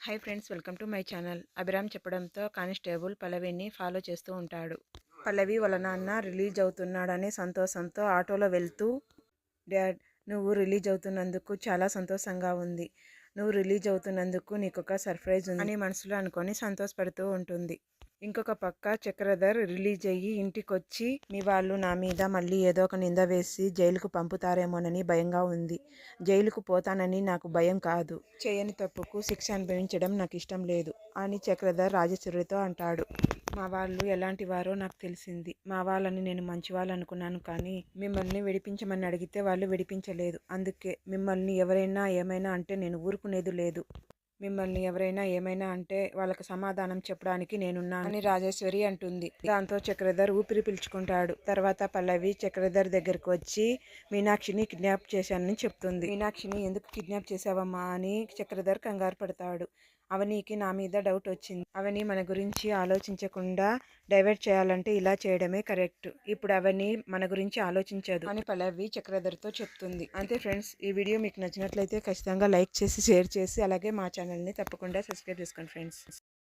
Hi friends, welcome to my channel. Abhiram చెప్పడంతో constable పల్లవిని follow చేస్తూ ఉంటాడు. పల్లవి వాళ్ళ నాన్న రిలీజ్ అవుతున్నాడనే సంతోషంతో ఆటోలో వెళ్తూ, డాడ్, నువ్వు రిలీజ్ అవుతున్నందుకు చాలా సంతోషంగా ఉంది. నువ్వు రిలీజ్ అవుతున్నందుకు నీకొక సర్ప్రైజ్ ఉంది అని మనసులో అనుకొని సంతోషపడుతూ ఉంటుంది. ఇంకొక పక్క చక్రధర్ రిలీజ్ అయ్యి ఇంటికొచ్చి, మీ వాళ్ళు నా మీద మళ్ళీ ఏదో ఒక నింద వేసి జైలుకు పంపుతారేమోనని భయంగా ఉంది. జైలుకు పోతానని నాకు భయం కాదు. చేయని తప్పుకు శిక్ష అనుభవించడం నాకు ఇష్టం లేదు అని చక్రధర్ రాజేశ్వరితో అంటాడు. మా వాళ్ళు ఎలాంటి వారో నాకు తెలిసింది. మా వాళ్ళని నేను మంచివాళ్ళు అనుకున్నాను, కానీ మిమ్మల్ని విడిపించమని అడిగితే వాళ్ళు విడిపించలేదు. అందుకే మిమ్మల్ని ఎవరైనా ఏమైనా అంటే నేను ఊరుకునేది లేదు. మిమ్మల్ని ఎవరైనా ఏమైనా అంటే వాళ్ళకి సమాధానం చెప్పడానికి నేనున్నా అని రాజేశ్వరి అంటుంది. దాంతో చక్రధర్ ఊపిరి పీల్చుకుంటాడు. తర్వాత పల్లవి చక్రధర్ దగ్గరకు వచ్చి మీనాక్షిని కిడ్నాప్ చేశానని చెప్తుంది. మీనాక్షిని ఎందుకు కిడ్నాప్ చేశావమ్మా అని చక్రధర్ కంగారు పడతాడు. అవనికి నా మీద డౌట్ వచ్చింది. అవని మన గురించి ఆలోచించకుండా డైవర్ట్ చేయాలంటే ఇలా చేయడమే కరెక్ట్. ఇప్పుడు అవని మన గురించి ఆలోచించదు అని పల్లవి చక్రధర్తో చెప్తుంది. అంతే ఫ్రెండ్స్, ఈ వీడియో మీకు నచ్చినట్లయితే ఖచ్చితంగా లైక్ చేసి, షేర్ చేసి, అలాగే మా ఛానల్ని తప్పకుండా సబ్స్క్రైబ్ చేసుకోండి ఫ్రెండ్స్.